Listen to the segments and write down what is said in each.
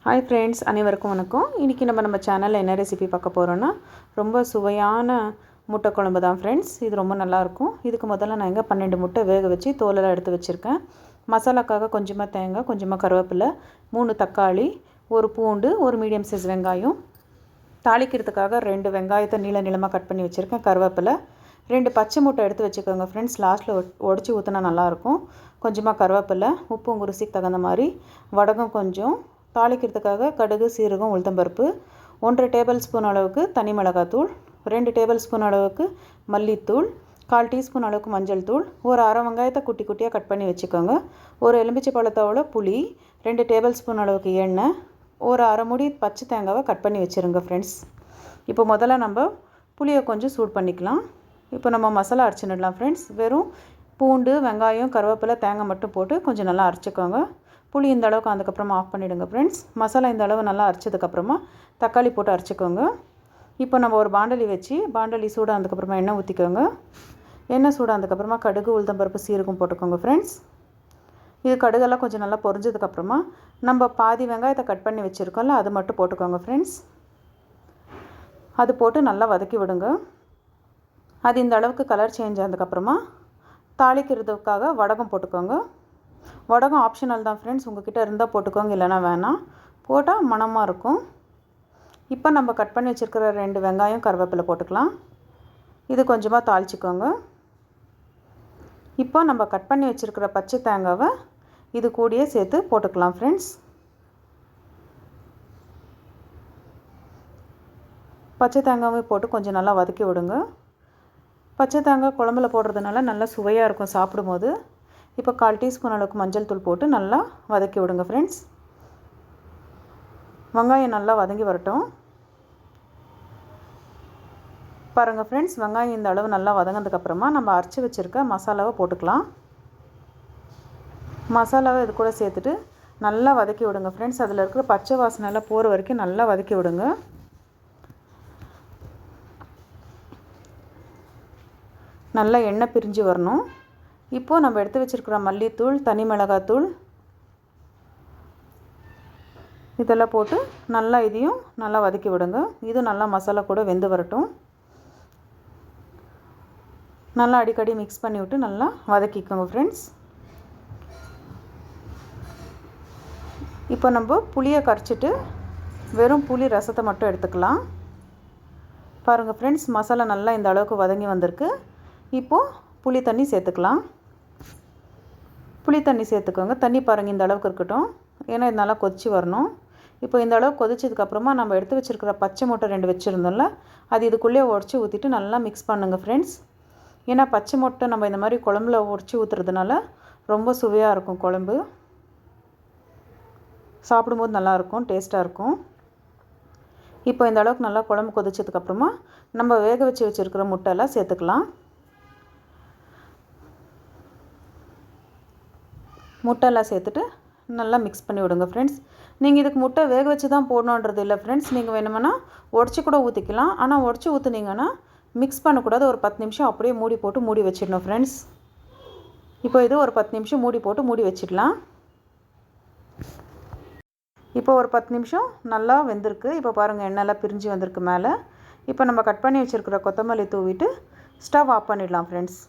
Hi friends, அனைவருக்கும் வணக்கம். இன்றைக்கி நம்ம சேனலில் என்ன ரெசிபி பார்க்க போகிறோன்னா, ரொம்ப சுவையான முட்டை குழம்பு தான் ஃப்ரெண்ட்ஸ். இது ரொம்ப நல்லாயிருக்கும். இதுக்கு முதல்ல நான் 12 முட்டை வேக வச்சு தோலெல்லாம் எடுத்து வச்சுருக்கேன். மசாலாக்காக கொஞ்சமாக தேங்காய், கொஞ்சமாக கருவேப்பிலை, 3 தக்காளி, ஒரு பூண்டு, ஒரு மீடியம் சைஸ் வெங்காயம், தாளிக்கிறதுக்காக 2 வெங்காயத்தை நீளமாக கட் பண்ணி வச்சுருக்கேன், கருவேப்பிலை, 2 பச்சை முட்டை எடுத்து வச்சுக்கோங்க ஃப்ரெண்ட்ஸ். லாஸ்ட்டில் உடச்சி ஊற்றினா நல்லாயிருக்கும். கொஞ்சமாக கருவேப்பிலை, உப்பு உங்கள் ருசிக்கு தகுந்த மாதிரி, வடகம் கொஞ்சம், தாளிக்கிறதுக்காக கடுகு, சீரகம், உளுத்தம்பருப்பு, 1 டேபிள் ஸ்பூன் அளவுக்கு தனி மிளகாத்தூள், 2 டேபிள் ஸ்பூன் அளவுக்கு மல்லித்தூள், 1/4 டீஸ்பூன் அளவுக்கு மஞ்சள் தூள், ஒரு அரை வெங்காயத்தை குட்டி குட்டியாக கட் பண்ணி வச்சுக்கோங்க, ஒரு எலுமிச்சை பழத்தோட புளி, 2 டேபிள் ஸ்பூன் அளவுக்கு எண்ணெய், ஒரு அரை மூடி பச்சை தேங்காவை கட் பண்ணி வச்சுருங்க ஃப்ரெண்ட்ஸ். இப்போ முதல்ல நம்ம புளியை கொஞ்சம் சூடு பண்ணிக்கலாம். இப்போ நம்ம மசாலா அரைச்சிடலாம் ஃப்ரெண்ட்ஸ். வெறும் பூண்டு, வெங்காயம், கருவேப்பிலை, தேங்காய் மட்டும் போட்டு கொஞ்சம் நல்லா அரைச்சிக்கோங்க. புளி இந்த அளவுக்கு அதுக்கப்புறமா ஆஃப் பண்ணிவிடுங்க ஃப்ரெண்ட்ஸ். மசாலா இந்த அளவு நல்லா அரைச்சதுக்கப்புறமா தக்காளி போட்டு அரைச்சிக்கோங்க. இப்போ நம்ம ஒரு பாண்டலி வச்சு, பாண்டலி சூடானதுக்கப்புறமா எண்ணெய் ஊற்றிக்கோங்க. எண்ணெய் சூடானதுக்கப்புறமா கடுகு, உளுத்தம்பருப்பு, சீரகம் போட்டுக்கோங்க ஃப்ரெண்ட்ஸ். இது கடுகெல்லாம் கொஞ்சம் நல்லா பொரிஞ்சதுக்கப்புறமா நம்ம பாதி வெங்காயத்தை கட் பண்ணி வச்சுருக்கோம்ல, அது மட்டும் போட்டுக்கோங்க ஃப்ரெண்ட்ஸ். அது போட்டு நல்லா வதக்கி விடுங்க. அது இந்த அளவுக்கு கலர் சேஞ்ச் ஆனதுக்கப்புறமா தாளிக்கிறதுக்காக வடகம் போட்டுக்கோங்க. வடகம் ஆப்ஷனல் தான் ஃப்ரெண்ட்ஸ். உங்கள்கிட்ட இருந்தால் போட்டுக்கோங்க, இல்லைனா வேணாம். போட்டால் மணமாக இருக்கும். இப்போ நம்ம கட் பண்ணி வச்சுருக்கிற 2 வெங்காயம், கருவேப்பிலை போட்டுக்கலாம். இது கொஞ்சமாக தாளிச்சிக்கோங்க. இப்போ நம்ம கட் பண்ணி வச்சுருக்கிற பச்சை தேங்காவை இது கூடயே சேர்த்து போட்டுக்கலாம் ஃப்ரெண்ட்ஸ். பச்சை தேங்காவை போட்டு கொஞ்சம் நல்லா வதக்கி விடுங்க. பச்சை தேங்காய் குழம்புல போடுறதுனால நல்லா சுவையாக இருக்கும் சாப்பிடும்போது. இப்போ 1/4 டீஸ்பூன் அளவுக்கு மஞ்சள் தூள் போட்டு நல்லா வதக்கி விடுங்க ஃப்ரெண்ட்ஸ். வெங்காயம் நல்லா வதங்கி வரட்டும். பாருங்கள் ஃப்ரெண்ட்ஸ், வெங்காயம் இந்த அளவு நல்லா வதங்கினதுக்கப்புறமா நம்ம அரைச்சி வச்சுருக்க மசாலாவை போட்டுக்கலாம். மசாலாவை இது கூட சேர்த்துட்டு நல்லா வதக்கி விடுங்க ஃப்ரெண்ட்ஸ். அதில் இருக்கிற பச்சை வாசனைலாம் போகிற வரைக்கும் நல்லா வதக்கி விடுங்க. நல்லா எண்ணெய் பிரிஞ்சு வரணும். இப்போது நம்ம எடுத்து வச்சுருக்கிற மல்லித்தூள், தனி மிளகாத்தூள் இதெல்லாம் போட்டு நல்லா இதையும் நல்லா வதக்கி விடுங்க. இது நல்லா மசாலா கூட வெந்து வரட்டும். நல்லா அடிக்கடி மிக்ஸ் பண்ணி விட்டு நல்லா வதக்கிக்கோங்க ஃப்ரெண்ட்ஸ். இப்போ நம்ம புளியை கரைச்சிட்டு வெறும் புளி ரசத்தை மட்டும் எடுத்துக்கலாம். பாருங்கள் ஃப்ரெண்ட்ஸ், மசாலா நல்லா இந்த அளவுக்கு வதங்கி வந்திருக்கு. இப்போது புளி தண்ணி சேர்த்துக்கலாம். புளி தண்ணி சேர்த்துக்கோங்க. தண்ணி பாருங்கள் இந்த அளவுக்கு இருக்கட்டும், ஏன்னா இது நல்லா கொதிச்சு வரணும். இப்போ இந்த அளவுக்கு கொதிச்சதுக்கப்புறமா நம்ம எடுத்து வச்சுருக்கிற பச்சை முட்டை 2 வச்சுருந்தோம்ல, அது இதுக்குள்ளேயே உடச்சி ஊற்றிட்டு நல்லா மிக்ஸ் பண்ணுங்கள் ஃப்ரெண்ட்ஸ். ஏன்னா பச்சை முட்டை நம்ம இந்த மாதிரி குழம்புல உடச்சி ஊற்றுறதுனால ரொம்ப சுவையாக இருக்கும் குழம்பு. சாப்பிடும்போது நல்லாயிருக்கும், டேஸ்ட்டாக இருக்கும். இப்போ இந்த அளவுக்கு நல்லா குழம்பு கொதிச்சதுக்கப்புறமா நம்ம வேக வச்சு வச்சுருக்கிற முட்டையெல்லாம் சேர்த்துக்கலாம். முட்டையெல்லாம் சேர்த்துட்டு நல்லா மிக்ஸ் பண்ணி விடுங்க ஃப்ரெண்ட்ஸ். நீங்கள் இதுக்கு முட்டை வேக வச்சு தான் போடணுன்றது இல்லை ஃப்ரெண்ட்ஸ். நீங்கள் வேணுமென்னா உடச்சி கூட ஊற்றிக்கலாம். ஆனால் உடச்சி ஊற்றுனீங்கன்னா மிக்ஸ் பண்ணக்கூடாது. ஒரு 10 நிமிஷம் அப்படியே மூடி போட்டு மூடி வச்சிடணும் ஃப்ரெண்ட்ஸ். இப்போ இது ஒரு 10 நிமிஷம் மூடி போட்டு மூடி வச்சிடலாம். இப்போ ஒரு 10 நிமிஷம் நல்லா வெந்திருக்கு. இப்போ பாருங்கள், எண்ணெயெல்லாம் பிரிஞ்சு வந்திருக்கு மேலே. இப்போ நம்ம கட் பண்ணி வச்சுருக்கிற கொத்தமல்லி தூவிட்டு ஸ்டவ் ஆஃப் பண்ணிடலாம் ஃப்ரெண்ட்ஸ்.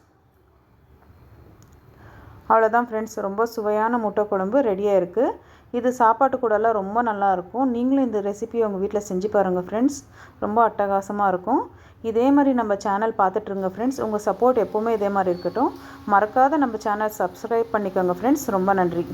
அவ்வளோதான் ஃப்ரெண்ட்ஸ், ரொம்ப சுவையான முட்டை குழம்பு ரெடியாக இருக்குது. இது சாப்பாட்டு கூடலாம் ரொம்ப நல்லாயிருக்கும். நீங்களும் இந்த ரெசிபியை உங்கள் வீட்டில் செஞ்சு பாருங்கள் ஃப்ரெண்ட்ஸ். ரொம்ப அட்டகாசமாக இருக்கும். இதே மாதிரி நம்ம சேனல் பார்த்துட்ருங்க ஃப்ரெண்ட்ஸ். உங்கள் சப்போர்ட் எப்போவுமே இதே மாதிரி இருக்கட்டும். மறக்காத நம்ம சேனல் சப்ஸ்கிரைப் பண்ணிக்கோங்க ஃப்ரெண்ட்ஸ். ரொம்ப நன்றி.